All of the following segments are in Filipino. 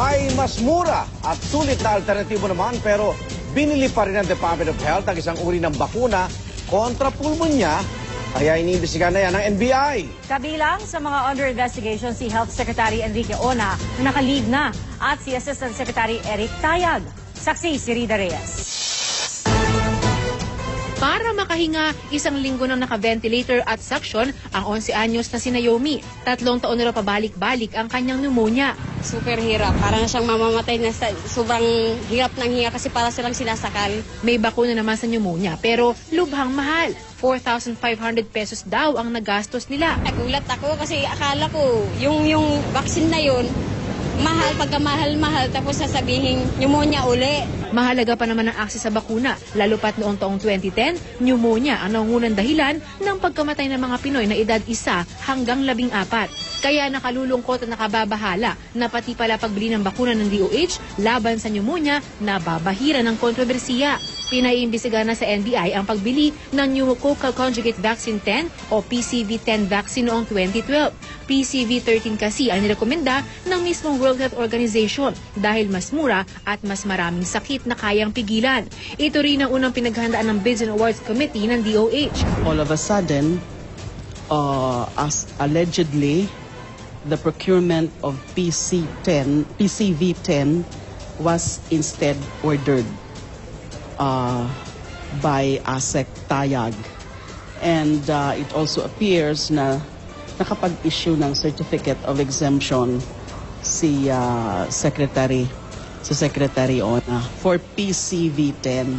May mas mura at sulit na alternatibo naman pero binili pa rin ng Department of Health ang isang uri ng bakuna kontra pulmonya. Kaya iniimbestigahan na yan ng NBI. Kabilang sa mga under investigation si Health Secretary Enrique Ona na naka-leave na at si Assistant Secretary Eric Tayag. Saksi si Rida Reyes. Para makahinga, 1 linggo nang naka-ventilator at suction ang 11 anyos na si Naomi. 3 taon na pabalik-balik ang kanyang pneumonia. Super hirap. Parang siyang mamamatay na sobrang hirap ng hinga kasi para silang sinasakal. May bakuna naman sa pneumonia pero lubhang mahal. 4,500 pesos daw ang nagastos nila. Nagulat ako kasi akala ko yung vaccine na yun, mahal, pagkamahal-mahal, tapos sasabihin pneumonia uli. Mahalaga pa naman ang akses sa bakuna, lalo pat noong taong 2010, pneumonia ang nangungunang dahilan ng pagkamatay ng mga Pinoy na edad 1 hanggang 14. Kaya nakalulungkot at nakababahala na pati pala pagbili ng bakuna ng DOH laban sa pneumonia na babahira ng kontrobersiya. Pinaiimbestigahan na sa NBI ang pagbili ng pneumococcal conjugate vaccine 10 o PCV-10 vaccine noong 2012. PCV-13 kasi ang nirekomenda ng mismong World Health Organization dahil mas mura at mas maraming sakit na kayang pigilan. Ito rin ang unang pinaghandaan ng Bids and Awards Committee ng DOH. All of a sudden, as allegedly, the procurement of PCV-10 was instead ordered by ASEC Tayag. And it also appears na nakapag-issue ng Certificate of Exemption si Secretary Ona for PCV-10.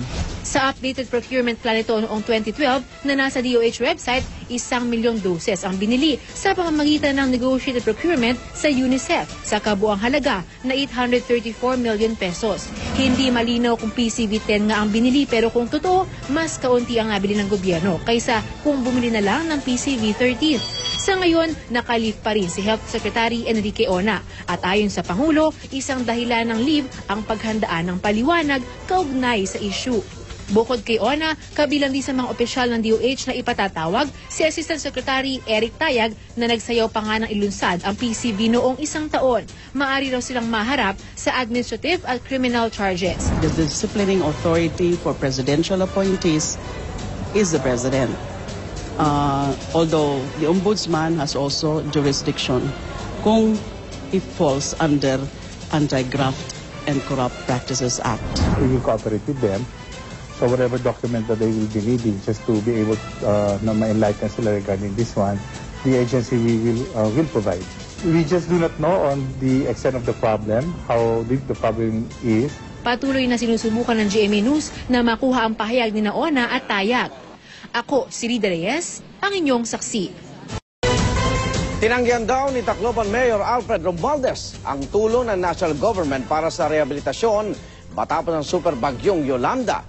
Sa updated procurement plan ito noong 2012 na nasa DOH website, 1 milyong doses ang binili sa pamamagitan ng negotiated procurement sa UNICEF sa kabuang halaga na 834 million pesos. Hindi malinaw kung PCV-10 nga ang binili pero kung totoo, mas kaunti ang nabili ng gobyerno kaysa kung bumili na lang ng PCV-13. Sa ngayon, nakalif pa rin si Health Secretary Enrique Ona at ayon sa Pangulo, isang dahilan ng leave ang paghandaan ng paliwanag kaugnay sa issue. Bukod kay Ona, kabilang din sa mga opisyal ng DOH na ipatatawag si Assistant Secretary Eric Tayag na nagsayaw pa nga ng ilunsad ang PCV noong 1 taon. Maari raw silang maharap sa administrative at criminal charges. The disciplining authority for presidential appointees is the President. Although the Ombudsman has also jurisdiction kung it falls under Anti-Graft and Corrupt Practices Act. We will cooperate with them. So whatever document that they will be needing just to be able na ma-enlighten sila regarding this one, the agency will provide. We just do not know on the extent of the problem, how big the problem is. Patuloy na sinusubukan ng GMA News na makuha ang pahayag ni Ona at Tayag. Ako, si Rida Reyes, ang inyong saksi. Tinanggihan daw ni Tacloban Mayor Alfred Romualdez ang tulong ng national government para sa rehabilitasyon matapos ng super bagyong Yolanda.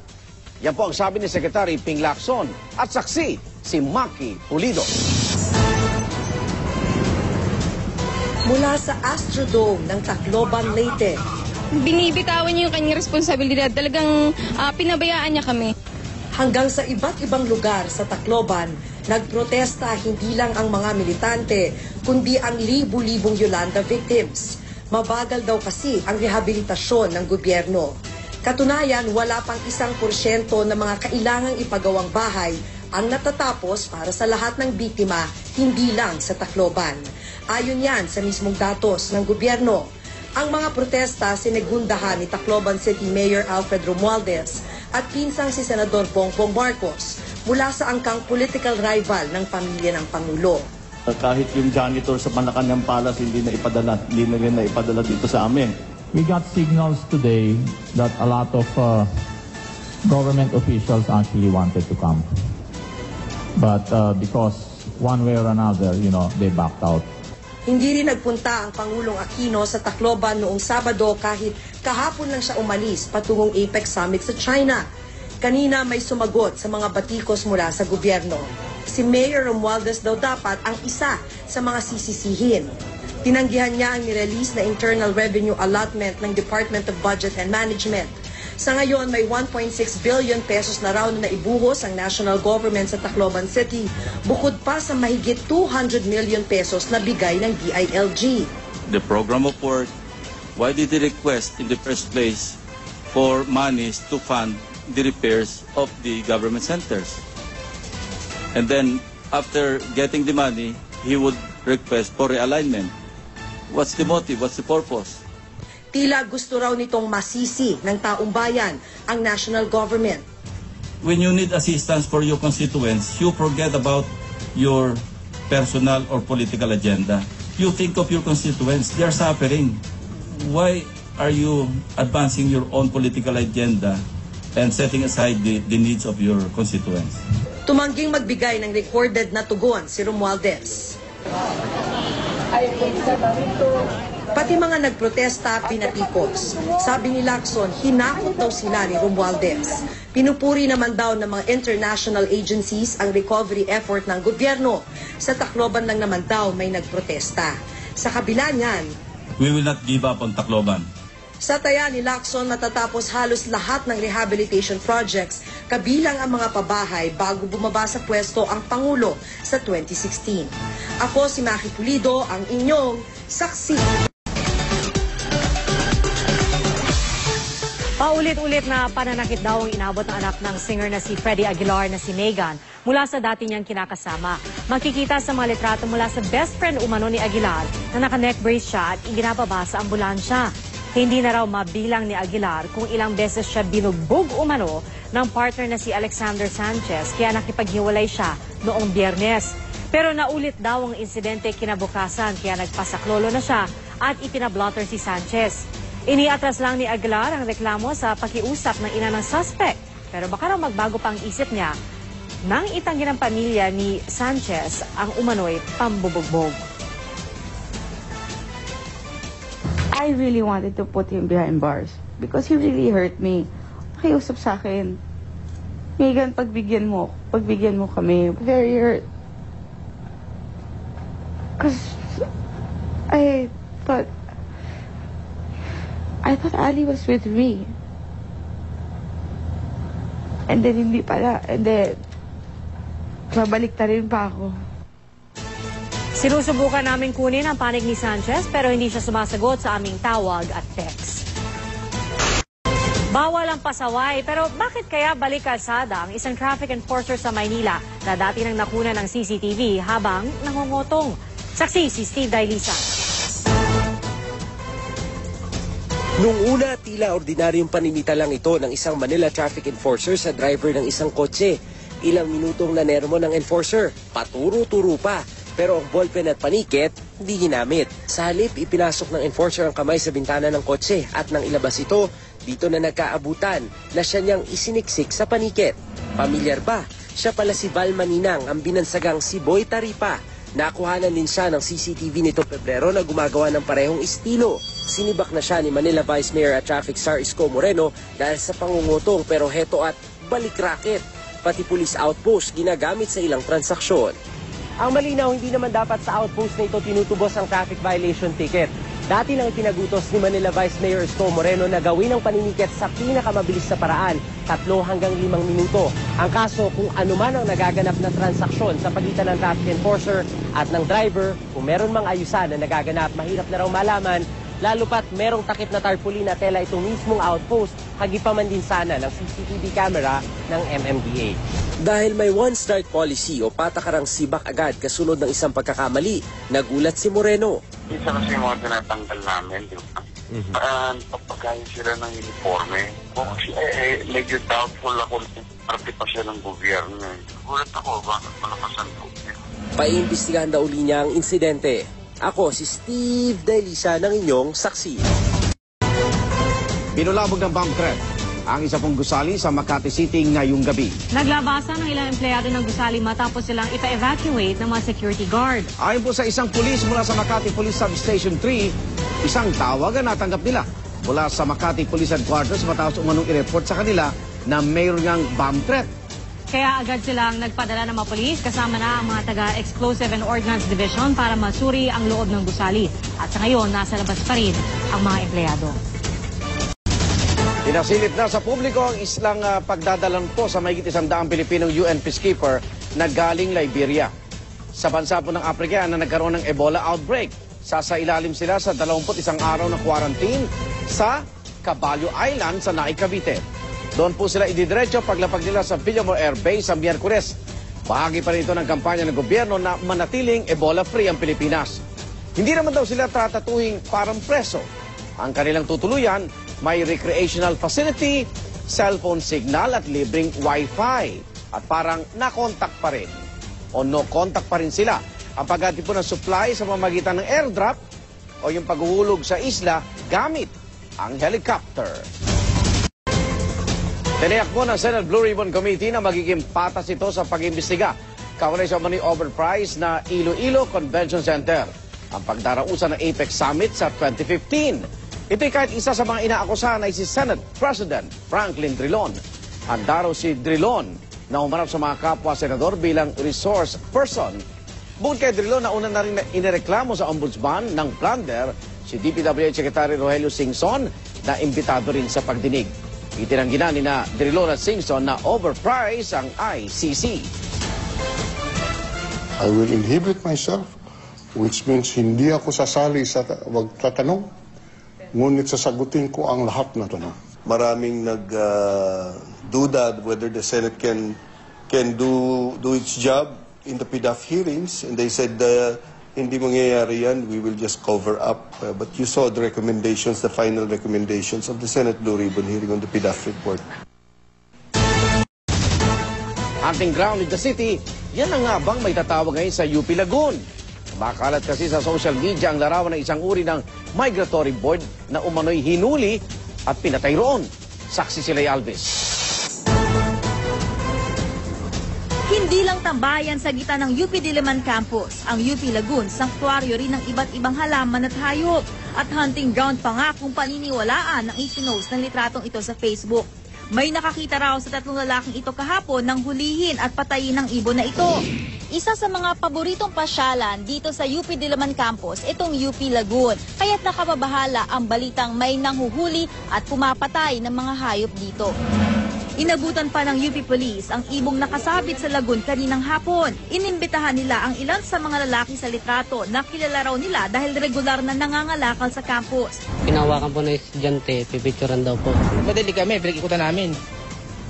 Yan po ang sabi ni Secretary Ping Lacson at saksi si Maki Pulido. Mula sa Astrodome ng Tacloban, Leyte. Binibitawan niya yung kanyang responsibilidad. Talagang pinabayaan niya kami. Hanggang sa iba't ibang lugar sa Tacloban, nagprotesta hindi lang ang mga militante, kundi ang libu-libong Yolanda victims. Mabagal daw kasi ang rehabilitasyon ng gobyerno. Katunayan, wala pang 1% ng mga kailangang ipagawang bahay ang natatapos para sa lahat ng biktima, hindi lang sa Tacloban. Ayon yan sa mismong datos ng gobyerno. Ang mga protesta sinegundahan ni Tacloban City Mayor Alfred Romualdez at pinsang si Senador Bongbong Marcos mula sa angkang political rival ng pamilya ng Pangulo. Kahit yung janitor sa Malacanang Palace hindi na ipadala dito sa amin. We got signals today that a lot of government officials actually wanted to come. But because one way or another, they backed out. Hindi rin nagpunta ang Pangulong Aquino sa Tacloban noong Sabado kahit kahapon lang siya umalis patungong APEC Summit sa China. Kanina may sumagot sa mga batikos mula sa gobyerno. Si Mayor Romualdez daw dapat ang isa sa mga sisisihin. Tinanggihan niya ang nirelease na Internal Revenue Allotment ng Department of Budget and Management. Sa ngayon, may 1.6 billion pesos na raw na naibuhos ang national government sa Tacloban City, bukod pa sa mahigit 200 million pesos na bigay ng DILG. The program of work Why did he request in the first place for monies to fund the repairs of the government centers? And then after getting the money, he would request for realignment. What's the motive? What's the purpose? Tila gusto raw nitong masisi ng taong bayan ang national government. When you need assistance for your constituents, you forget about your personal or political agenda. You think of your constituents. They are suffering. Why are you advancing your own political agenda and setting aside the needs of your constituents? Tumangging magbigay ng recorded na tugon si Romualdez. Pati mga nagprotesta pinatikos. Sabi ni Lacson, hinakot daw sila ni Romualdez. Pinupuri naman daw ng mga international agencies ang recovery effort ng gobyerno. Sa Tacloban lang naman daw may nagprotesta. Sa kabila niyan, We will not give up on Tacloban. sa taya ni Lacson matatapos halos lahat ng rehabilitation projects, kabilang ang mga pabahay bago bumaba sa pwesto ang Pangulo sa 2016. Ako si Maki Pulido, ang inyong saksi. Paulit-ulit na pananakit daw ang inabot ng anak ng singer na si Freddie Aguilar na si Megan mula sa dati niyang kinakasama. Makikita sa mga litrato mula sa best friend umano ni Aguilar na naka-neck brace siya at iginababa sa ambulansya. Hindi na raw mabilang ni Aguilar kung ilang beses siya binugbog umano ng partner na si Alexander Sanchez kaya nakipaghiwalay siya noong Biyernes. Pero naulit daw ang insidente kinabukasan kaya nagpasaklolo na siya at ipinablotter si Sanchez. Iniatras lang ni Aguilar ang reklamo sa pakiusap ng ina ng suspect. Pero baka raw magbago pang isip niya nang itanggi ng pamilya ni Sanchez ang umano'y pambubugbog. I really wanted to put him behind bars because he really hurt me. Nakiusap sa akin, Megan, pagbigyan mo kami. Very hurt. Because I thought Ali was with me. And then hindi pala. And then, babalik na rin pa ako. Sinusubukan namin kunin ang panig ni Sanchez pero hindi siya sumasagot sa aming tawag at text. Bawal ang pasaway pero bakit kaya balik kalsada ang isang traffic enforcer sa Maynila na dati nang nakuna ng CCTV habang nangungutong? Saksi si Steve Dailisa. Nung una, tila ordinaryong paninita lang ito ng isang Manila traffic enforcer sa driver ng isang kotse. Ilang minutong nanermo ng enforcer, paturo-turo pa. Pero ang ballpen at panikit, hindi ginamit. Sa halip, ipinasok ng enforcer ang kamay sa bintana ng kotse at nang ilabas ito, dito na nagkaabutan na siya niyang isiniksik sa panikit. Pamilyar ba? Siya pala si Val Maninang, ang binansagang si Boy Taripa. Nakuhanan din siya ng CCTV nito Pebrero na gumagawa ng parehong estilo. Sinibak na siya ni Manila Vice Mayor at Traffic Star Isko Moreno dahil sa pangungutong pero heto at balik racket. Pati police outpost ginagamit sa ilang transaksyon. Ang malinaw, hindi naman dapat sa outpost na ito tinutubos ang traffic violation ticket. Dati nang ipinagutos ni Manila Vice Mayor Isko Moreno na gawin ang paninikit sa pinakamabilis sa paraan, 3 hanggang 5 minuto. Ang kaso, kung anuman ang nagaganap na transaksyon sa pagitan ng traffic enforcer at ng driver, kung meron mang ayusan na nagaganap, mahirap na raw malaman, lalo pat merong takip na tarpaulin na tela itong mismong outpost, hagipaman din sana ng CCTV camera ng MMDA. Dahil may one-strike policy o patakarang sibak agad kasunod ng isang pagkakamali, nagulat si Moreno. Isa kasi yung mga tinatanggal namin, di ba? Pagpagkain sila ng uniforme. Medyo doubtful ako na parte pa siya ng gobyerno. Gulat ako, bakit malakasan ko? Paiimbestigahan daw uli niya ang insidente. Ako si Steve Dailisa ng inyong saksi. Binulabog ng bomb threat ang isa pong gusali sa Makati City ngayong gabi. Naglabasan ng ilang empleyado ng gusali matapos silang ipa-evacuate ng mga security guard. Ayon po sa isang pulis mula sa Makati Police Substation 3, isang tawag ang natanggap nila mula sa Makati Police Headquarters matapos umanong i-report sa kanila na mayroon ngang bomb threat. Kaya agad silang nagpadala ng mga polis kasama na ang mga taga-Explosive and Ordnance Division para masuri ang loob ng gusali. At sa ngayon, nasa labas pa rin ang mga empleyado. Inasilip na sa publiko ang islang pagdadalan po sa mahigit 100 Pilipinong UN peacekeeper na galing Liberia. Sa bansa po ng Afrika na nagkaroon ng Ebola outbreak. Sasailalim sila sa 21 araw na quarantine sa Caballo Island sa Naik, Cavite. Doon po sila ididiretso paglapag nila sa Villamor Air Base sa Miyerkules. Bahagi pa rin ito ng kampanya ng gobyerno na manatiling Ebola-free ang Pilipinas. Hindi naman daw sila tratatuhing parang preso. Ang kanilang tutuluyan, may recreational facility, cellphone signal at libreng Wi-Fi. At parang na-contact pa rin o no-contact pa rin sila ang paghatid ng supply sa pamamagitan ng airdrop o yung paghuhulog sa isla gamit ang helicopter. Tiniyak po ng Senate Blue Ribbon Committee na magiging patas ito sa pag-imbestiga kaugnay sa money overprice na Iloilo Convention Center. Ang pagdarausan ng APEC Summit sa 2015. Ito'y kahit isa sa mga inaakusahan ay si Senate President Franklin Drilon. Handa raw si Drilon na umarap sa mga kapwa-senador bilang resource person. Bukod kay Drilon, nauna na rin inireklamo sa ombudsman ng plunder si DPWH Secretary Rogelio Singson na imbitado rin sa pagdinig. Itinanggi na ni Drilon at Singson na overprice ang ICC. I will inhibit myself, which means hindi ako sasali sa magtatanong, ngunit sasagutin ko ang lahat na tanong. Maraming nag-duda whether the Senate can do its job in the PDAF hearings, and they said hindi mangyayari yan, we will just cover up. But you saw the recommendations, the final recommendations of the Senate Blue Ribbon hearing on the PDAF report. Hunting ground in the city, yan ang nga bang may tatawag ngayon sa UP Lagoon. Makalat kasi sa social media ang larawan ng isang uri ng migratory bird na umano'y hinuli at pinatay roon. Saksi sila Alves. Hindi lang tambayan sa gitna ng UP Diliman Campus, ang UP Lagoon, sanktuaryo rin ng iba't ibang halaman at hayop. At hunting ground pa nga kung paniniwalaan ng ipinost ng litratong ito sa Facebook. May nakakita raw sa 3 lalaking ito kahapon nang hulihin at patayin ng ibon na ito. Isa sa mga paboritong pasyalan dito sa UP Diliman Campus, itong UP Lagoon. Kaya't nakababahala ang balitang may nanghuhuli at pumapatay ng mga hayop dito. Inabutan pa ng UP Police ang ibong nakasabit sa lagoon kaninang hapon. Inimbitahan nila ang ilan sa mga lalaki sa litrato na kilala raw nila dahil regular na nangangalakal sa campus. Pinawakan po ng estudyante, pipicturan daw po. Madali kami, pinag-ikutan namin.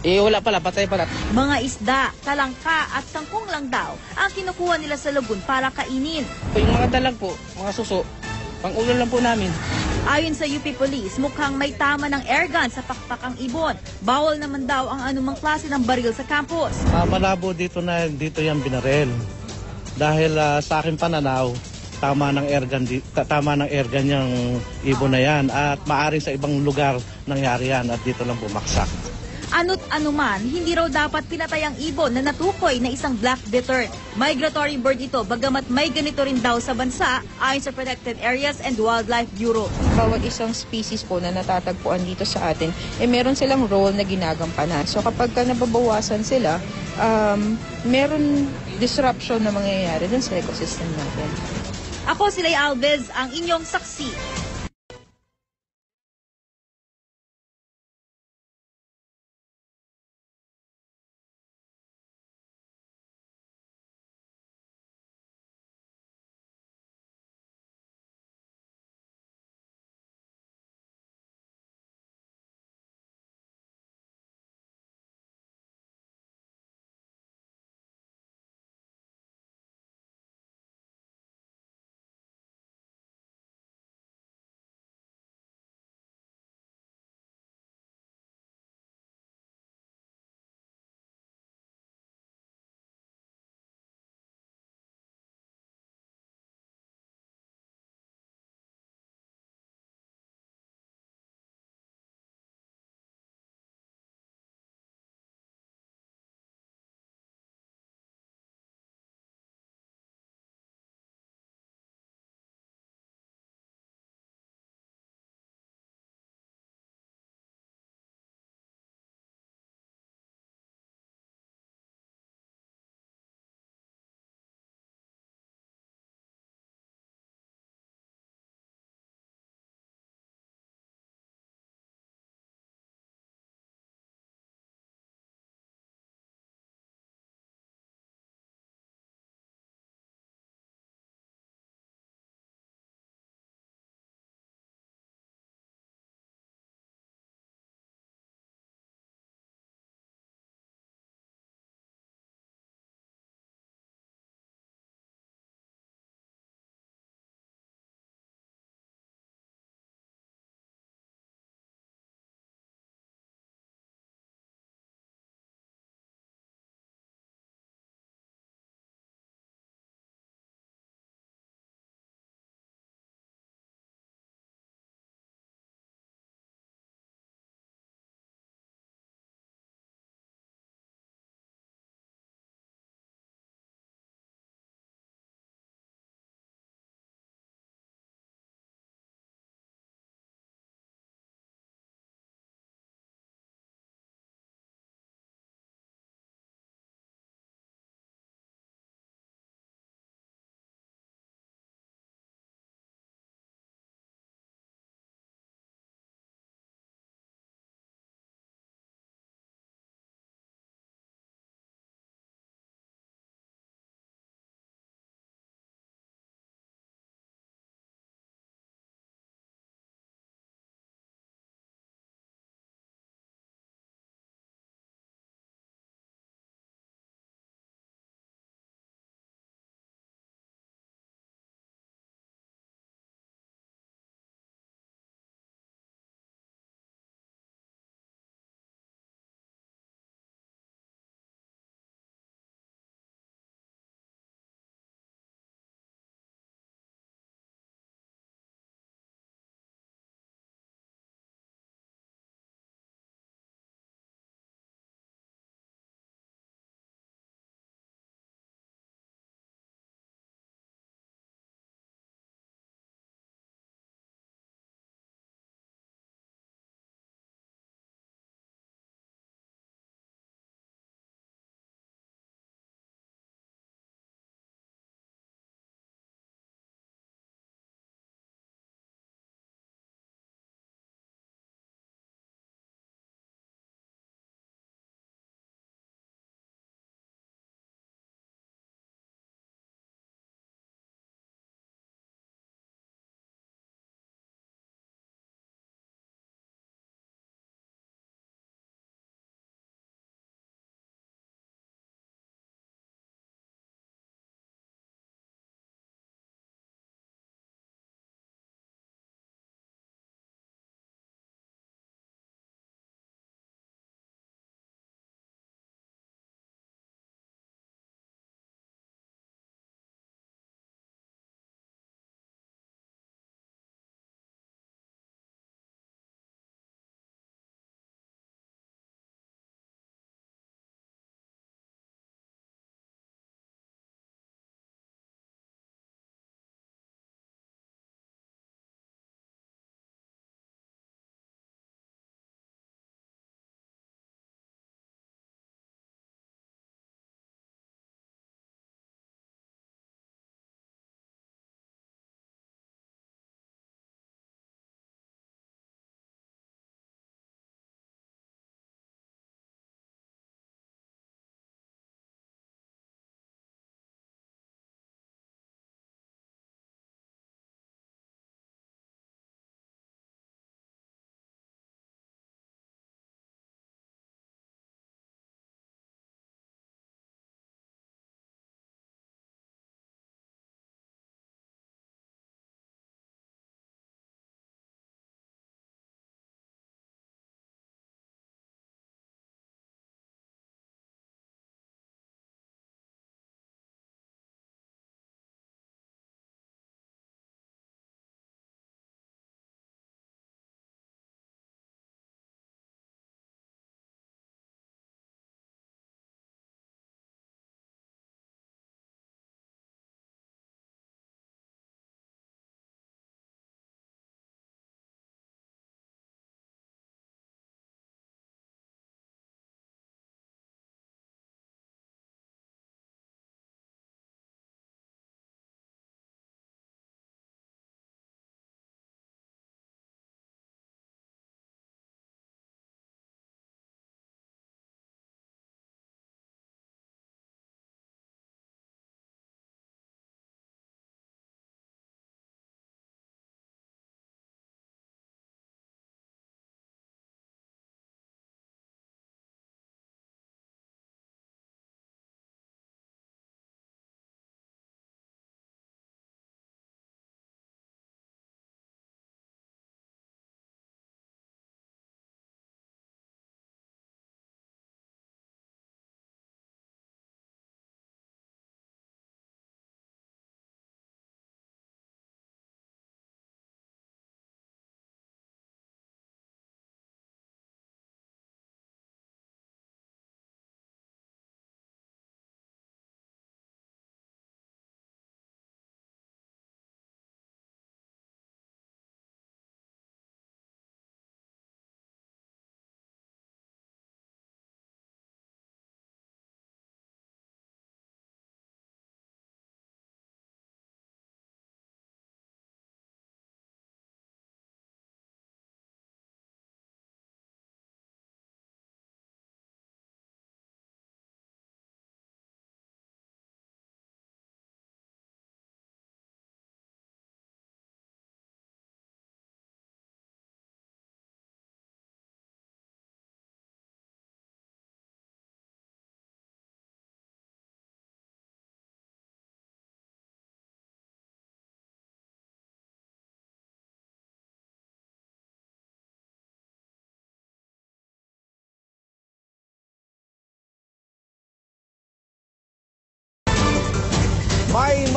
Wala pala, patay pala. Mga isda, talangka at sangkong lang daw ang kinukuha nila sa lagoon para kainin. Yung mga dalag po, mga suso, pang-ulo lang po namin. Ayon sa UP Police, mukhang may tama ng airgun sa pakpakang ibon. Bawal naman daw ang anumang klase ng baril sa campus. Malabo dito yung binarel. Dahil sa aking pananaw, tama ng airgun yung ibon na yan. At maaring sa ibang lugar nangyari yan at dito lang bumaksak. Ano't anuman, hindi raw dapat pinatay ang ibon na natukoy na isang black bittern. Migratory bird ito, bagamat may ganito rin daw sa bansa ayon sa Protected Areas and Wildlife Bureau. Bawat isang species po na natatagpuan dito sa atin, meron silang role na ginagampanan. So kapag nababawasan sila, meron disruption na mangyayari dun sa ecosystem natin. Ako si Lay Alves, ang inyong saksi.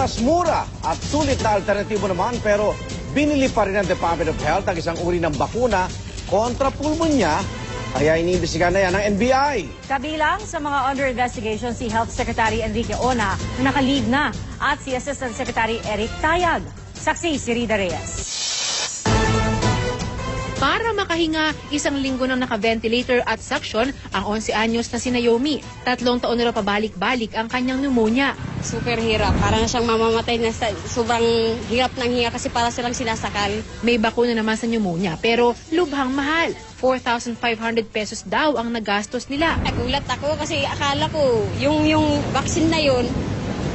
Mas mura at sulit na alternatibo naman pero binili pa rin ng Department of Health ang isang uri ng bakuna kontra pulmonya. Kaya iniimbestigahan na yan ng NBI. Kabilang sa mga under investigation si Health Secretary Enrique Ona na naka-leave na at si Assistant Secretary Eric Tayag. Saksi si Rida Reyes. Para makahinga, 1 linggo nang naka-ventilator at suction ang 11 anyos na si Naomi. 3 taon na raw pabalik-balik ang kanyang pneumonia. Super hirap. Parang siyang mamamatay na sobrang hirap ng hinga kasi para silang sinasakal. May bakuna naman sa pneumonia pero lubhang mahal. 4,500 pesos daw ang nagastos nila. Nagulat ako kasi akala ko yung vaccine na yun,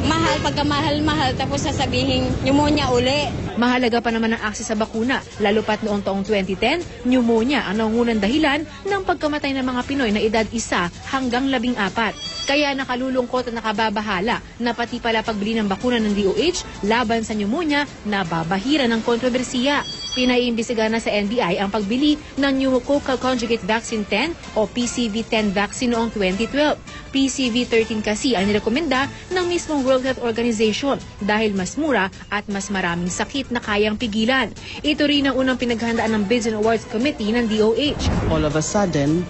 mahal, pagkamahal-mahal, tapos sasabihin pneumonia uli. Mahalaga pa naman ang akses sa bakuna, lalo pat noong taong 2010, pneumonia ang nangungunang dahilan ng pagkamatay ng mga Pinoy na edad 1 hanggang 14. Kaya nakalulungkot at nakababahala na pati pala pagbili ng bakuna ng DOH laban sa pneumonia na babahira ng kontrobersiya. Pinaiimbestigahan na sa NBI ang pagbili ng pneumococcal conjugate vaccine 10 o PCV-10 vaccine noong 2012. PCV-13 kasi ang nirekomenda ng mismong World Health Organization dahil mas mura at mas maraming sakit na kayang pigilan. Ito rin ang unang pinaghandaan ng Bids and Awards Committee ng DOH. All of a sudden,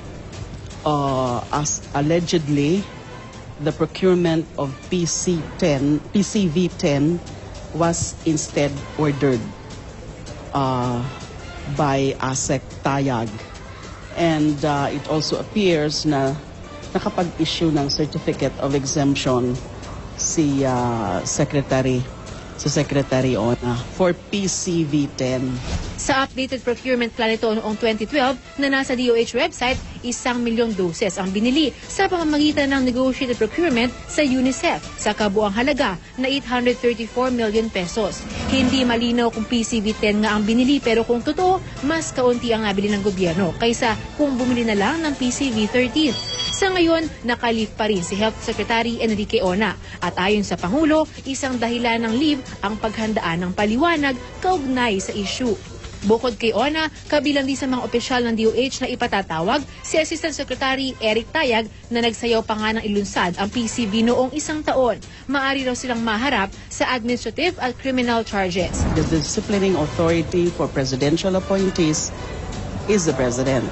as allegedly, the procurement of PCV-10 was instead ordered by ASEC Tayag. And it also appears na nakapag-issue ng Certificate of Exemption si Secretary Ona for PCV-10. Sa updated procurement plan ito noong 2012 na nasa DOH website, 1 milyong doses ang binili sa pamamagitan ng negotiated procurement sa UNICEF sa kabuang halaga na 834 million pesos. Hindi malinaw kung PCV-10 nga ang binili pero kung totoo, mas kaunti ang nabili ng gobyerno kaysa kung bumili na lang ng PCV-13. Sa ngayon, nakalif pa rin si Health Secretary Enrique Ona at ayon sa Pangulo, isang dahilan ng leave ang paghandaan ng paliwanag kaugnay sa issue. Bukod kay Ona, kabilang din sa mga opisyal ng DOH na ipatatawag si Assistant Secretary Eric Tayag na nagsayaw pa nga ng ilunsad ang PCV noong 1 taon. Maari raw silang maharap sa administrative at criminal charges. The disciplining authority for presidential appointees is the President.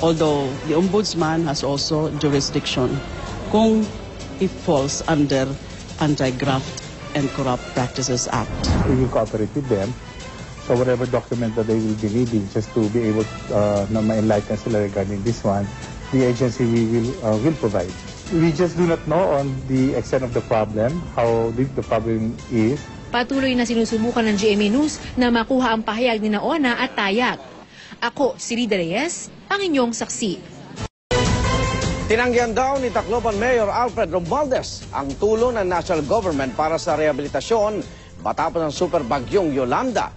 Although the Ombudsman has also jurisdiction kung it falls under Anti-Graft and Corrupt Practices Act. We will cooperate with them. So whatever document that they will be needing just to be able na ma-enlighten sila regarding this one, the agency will provide. We just do not know on the extent of the problem, how big the problem is. Patuloy na sinusubukan ng GMA News na makuha ang pahayag ni Ona at Tayag. Ako, si Rida Reyes, ang inyong saksi. Tinanggihan daw ni Tacloban Mayor Alfred Romualdez ang tulong ng national government para sa rehabilitasyon matapos ng super bagyong Yolanda.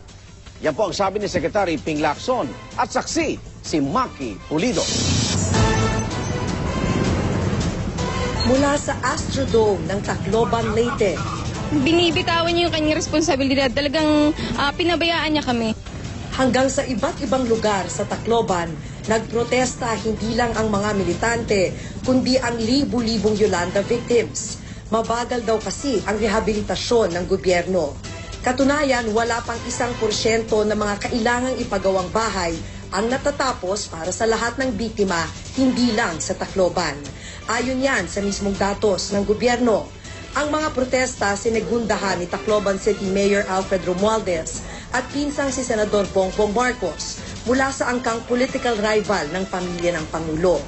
Yan po ang sabi ni Secretary Ping Lacson at saksi si Maki Pulido. Mula sa Astrodome ng Tacloban, Leyte. Binibitawan niya yung kanyang responsibilidad. Talagang pinabayaan niya kami. Hanggang sa iba't ibang lugar sa Tacloban, nagprotesta hindi lang ang mga militante, kundi ang libu-libong Yolanda victims. Mabagal daw kasi ang rehabilitasyon ng gobyerno. Katunayan, wala pang 1% ng mga kailangang ipagawang bahay ang natatapos para sa lahat ng biktima, hindi lang sa Tacloban. Ayon yan sa mismong datos ng gobyerno. Ang mga protesta sinegundahan ni Tacloban City Mayor Alfred Romualdez at pinsang si Senador Bongbong Marcos mula sa angkang political rival ng pamilya ng Pangulo.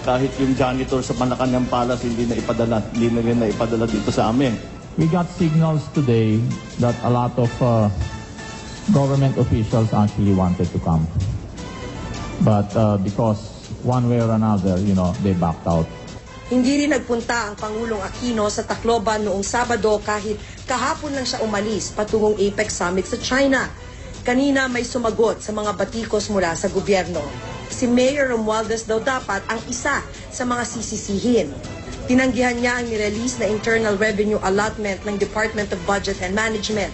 Kahit yung janitor sa Malacanang Palace hindi na ipadala dito sa amin. We got signals today that a lot of government officials actually wanted to come. But because one way or another, they backed out. Hindi rin nagpunta ang Pangulong Aquino sa Tacloban noong Sabado kahit kahapon lang siya umalis patungong APEC Summit sa China. Kanina may sumagot sa mga batikos mula sa gobyerno. Si Mayor Romualdez daw dapat ang isa sa mga sisisihin. Tinanggihan niya ang nirelease na Internal Revenue Allotment ng Department of Budget and Management.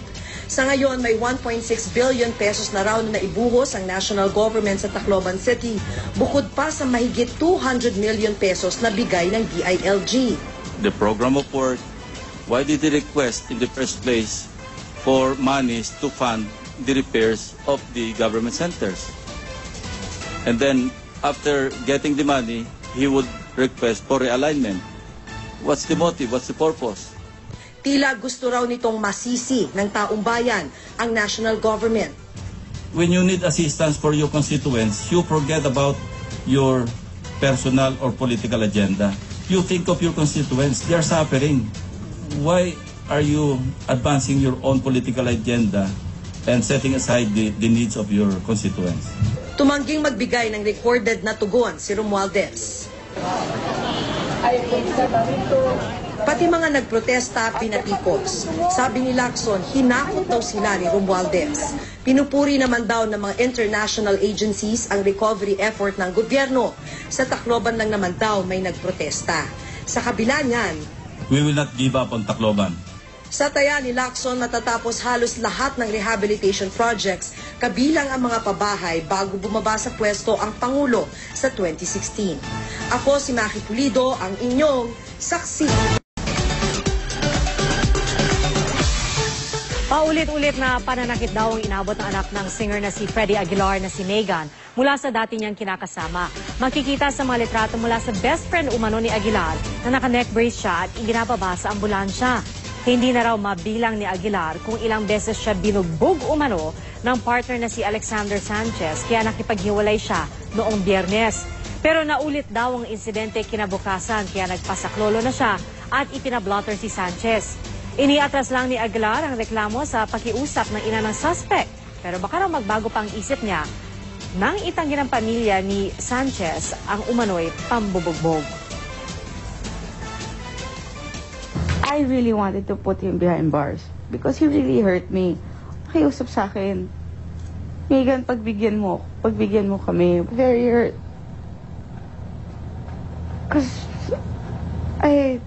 Sa ngayon, may 1.6 billion pesos na raw na naibuhos ang national government sa Tacloban City, bukod pa sa mahigit 200 million pesos na bigay ng DILG. The program of work Why did he request in the first place for monies to fund the repairs of the government centers? And then after getting the money, he would request for realignment. What's the motive? What's the purpose? Tila gusto raw nitong masisi ng taong bayan ang national government. When you need assistance for your constituents, you forget about your personal or political agenda. You think of your constituents. They are suffering. Why are you advancing your own political agenda and setting aside the needs of your constituents? Tumangging magbigay ng recorded na tugon si Romualdez. Pati mga nagprotesta pinatikos. Sabi ni Lacson, hinakot daw sila ni Romualdez. Pinupuri naman daw ng mga international agencies ang recovery effort ng gobyerno. Sa Tacloban lang naman daw may nagprotesta. Sa kabila niyan, we will not give up on Tacloban. sa taya ni Lacson, matatapos halos lahat ng rehabilitation projects, kabilang ang mga pabahay bago bumaba sa pwesto ang Pangulo sa 2016. Ako si Maki Pulido, ang inyong saksi. Paulit-ulit na pananakit daw ang inabot ng anak ng singer na si Freddie Aguilar na si Megan mula sa dati niyang kinakasama. Makikita sa mga litrato mula sa best friend umano ni Aguilar na naka-neck brace siya at iginababa sa ambulansya. Hindi na raw mabilang ni Aguilar kung ilang beses siya binugbog umano ng partner na si Alexander Sanchez kaya nakipaghiwalay siya noong Biyernes. Pero naulit daw ang insidente kinabukasan kaya nagpasaklolo na siya at ipinablotter si Sanchez. Iniatras lang ni Aguilar ang reklamo sa pakiusap ng ina ng suspect. Pero baka raw magbago pang isip niya nang itanggi ng pamilya ni Sanchez ang umano'y pambubugbog. I really wanted to put him behind bars because he really hurt me. Nakiusap sa akin, Megan, pagbigyan mo kami. Very hurt. Because I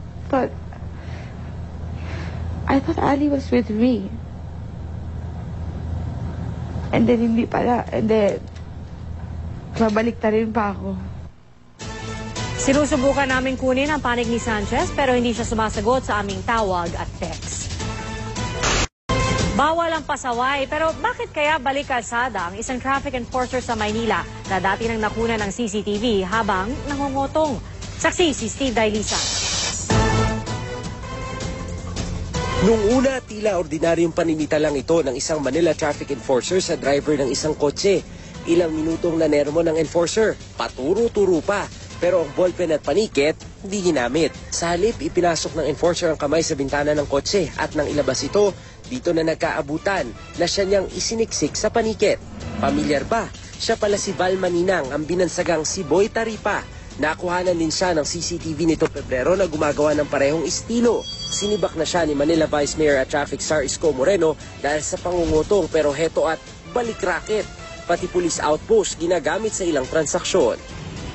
thought Ali was with me. And then hindi pala. And then, babalik na rin pa ako. Sinusubukan namin kunin ang panig ni Sanchez pero hindi siya sumasagot sa aming tawag at text. Bawal ang pasaway pero bakit kaya balik kalsada ang isang traffic enforcer sa Maynila na dati nang nakuna ng CCTV habang nangungutong? Saksi si Steve Dailisa. Nung una, tila ordinaryong paninita lang ito ng isang Manila traffic enforcer sa driver ng isang kotse. Ilang minutong nanermo ng enforcer, paturo-turo pa. Pero ang ballpen at panikit, hindi ginamit. Sa halip, ipinasok ng enforcer ang kamay sa bintana ng kotse at nang ilabas ito, dito na nagkaabutan na siya niyang isiniksik sa panikit. Pamilyar ba? Siya pala si Val Maninang, ang binansagang si Boy Taripa. Nakuhanan din siya ng CCTV nito Pebrero na gumagawa ng parehong estilo. Sinibak na siya ni Manila Vice Mayor at Traffic Star Isko Moreno dahil sa pangungutong pero heto at balik racket. Pati police outpost ginagamit sa ilang transaksyon.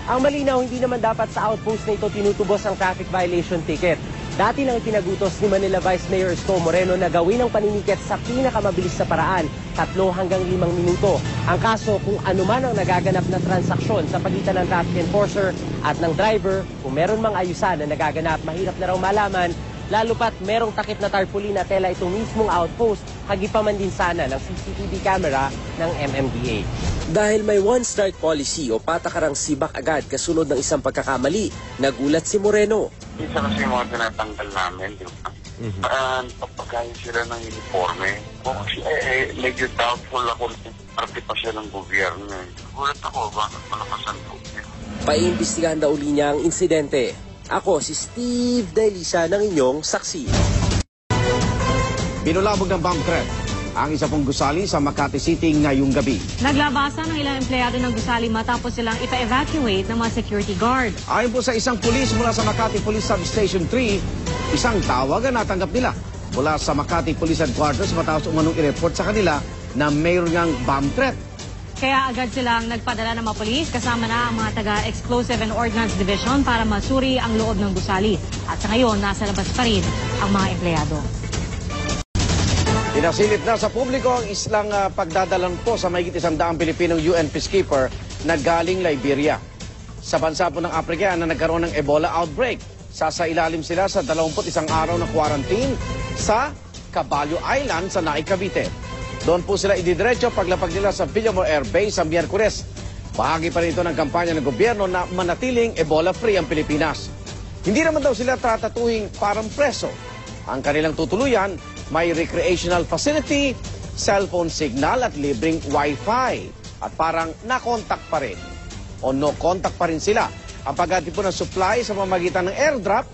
Ang malinaw, hindi naman dapat sa outpost na ito tinutubos ang traffic violation ticket. Dati lang ipinagutos ni Manila Vice Mayor Isko Moreno na gawin ang paninikit sa pinakamabilis na paraan, 3 hanggang 5 minuto. Ang kaso, kung anuman ang nagaganap na transaksyon sa pagitan ng traffic enforcer at ng driver, kung meron mang ayusan na nagaganap, mahirap na raw malaman, lalo pat merong takip na tarpaulin na tela itong mismong outpost, hagipaman din sana ng CCTV camera ng MMDA. Dahil may one-strike policy o patakarang sibak agad kasunod ng isang pagkakamali, nagulat si Moreno. Isa kasi yung mga tinatanggal namin, di ba? Pagkain sila ng uniforme, medyo doubtful ako na parte pa siya ng gobyerno. Gulat ako, bakit malakasan po? Paiimbestigahan daw uli niya ang insidente. Ako si Steve Dailisa ng inyong saksi. Binulabog ng bomb threat ang isa pong gusali sa Makati City ngayong gabi. Naglabasan ng ilang empleyado ng gusali matapos silang ipa-evacuate ng mga security guard. Ayon po sa isang pulis mula sa Makati Police Substation 3, isang tawagan natanggap nila mula sa Makati Police Headquarters matapos umanong i-report sa kanila na mayroon ngang bomb threat. Kaya agad silang nagpadala ng mga polis kasama na ang mga taga-Explosive and Ordnance Division para masuri ang loob ng gusali. At sa ngayon, nasa labas pa rin ang mga empleyado. Pinasilip na sa publiko ang islang pagdadalan po sa mahigit 100 Pilipinong UN peacekeeper na galing Liberia. Sa bansa po ng Afrika na nagkaroon ng Ebola outbreak. Sasailalim sila sa 21 araw na quarantine sa Caballo Island sa Naik, Cavite. Doon po sila ididiretso paglapag nila sa Villamor Air Base sa Miyerkules. Bahagi pa rin ito ng kampanya ng gobyerno na manatiling Ebola-free ang Pilipinas. Hindi naman daw sila tatatuhing parang preso. Ang kanilang tutuluyan, may recreational facility, cellphone signal at libreng Wi-Fi. At parang na-contact pa rin o no-contact pa rin sila ang paghatid po ng supply sa pamamagitan ng airdrop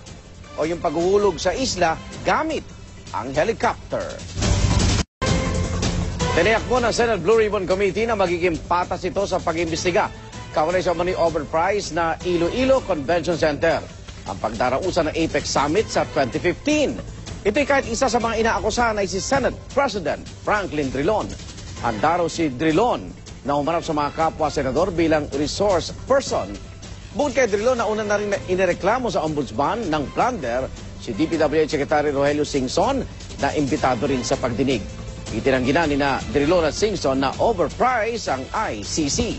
o yung paghuhulog sa isla gamit ang helicopter. Tiniyak po ng Senate Blue Ribbon Committee na magiging patas ito sa pag-imbestiga kaugnay sa money overprice na Iloilo Convention Center. Ang pagdarausan ng APEC Summit sa 2015. Ito'y kahit isa sa mga inaakusahan ay si Senate President Franklin Drilon. Handa raw si Drilon na umarap sa mga kapwa-senador bilang resource person. Bukod kay Drilon, nauna na rin inireklamo sa ombudsman ng plunder si DPWH Secretary Rogelio Singson na imbitado rin sa pagdinig. Itinanggi na ni Drilon at Singson na overprice ang ICC.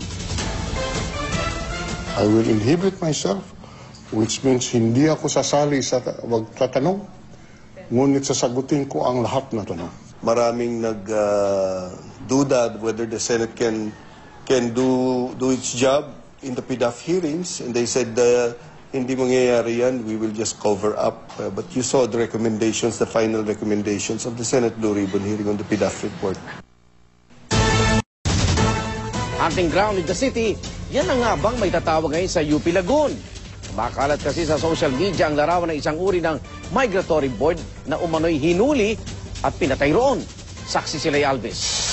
I will inhibit myself, which means hindi ako sasali sa wagtatanong, ngunit sasagutin ko ang lahat na tanong. Maraming nagduda whether the Senate can do its job in the PDAF hearings, and they said hindi mangyayari yan, we will just cover up. But you saw the recommendations, the final recommendations of the Senate Blue Ribbon hearing on the PDAF report. Hunting ground in the city, yan ang nga bang may tatawag ngayon sa UP Lagoon. Makalat kasi sa social media ang larawan ng isang uri ng migratory bird na umano'y hinuli at pinatay roon. Saksi si Lay Alves.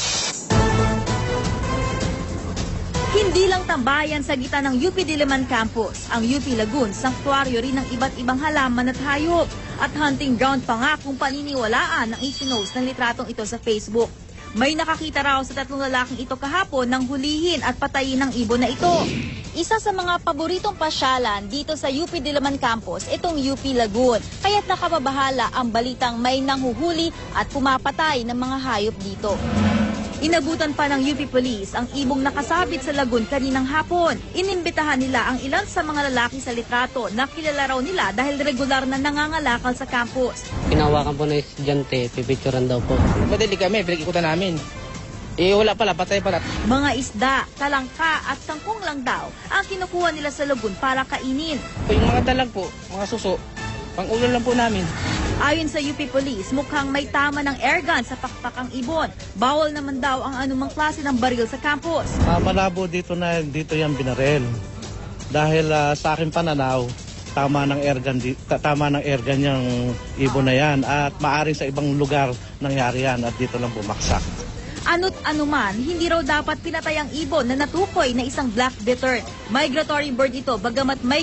Hindi lang tambayan sa gitna ng UP Diliman Campus, ang UP Lagoon, sanktuaryo rin ng iba't ibang halaman at hayop. At hunting ground pa nga kung paniniwalaan ng ipinost ng litratong ito sa Facebook. May nakakita raw sa 3 lalaking ito kahapon nang hulihin at patayin ng ibon na ito. Isa sa mga paboritong pasyalan dito sa UP Diliman Campus, itong UP Lagoon. Kaya't nakababahala ang balitang may nanghuhuli at pumapatay ng mga hayop dito. Inabutan pa ng UP Police ang ibong nakasabit sa lagoon kaninang hapon. Inimbitahan nila ang ilan sa mga lalaki sa litrato na kilala raw nila dahil regular na nangangalakal sa campus. Pinawakan po ng estudyante, pipicturan daw po. Madali kami, pinag-ikutan namin. Wala pala, patay pala. Mga isda, talangka at kangkong lang daw ang kinukuha nila sa lagoon para kainin. Yung mga dalag po, mga suso, pang-ulo lang po namin. Ayon sa UP Police, mukhang may tama ng airgun sa pakpakang ibon. Bawal naman daw ang anumang klase ng baril sa campus. Malabo dito yan binarel. Dahil sa aking pananaw, tama ng airgun yung ibon na yan at maaring sa ibang lugar nangyari yan at dito lang bumaksak. Ano't anuman, hindi raw dapat pinatay ang ibon na natukoy na isang black bittern. Migratory bird ito, bagamat may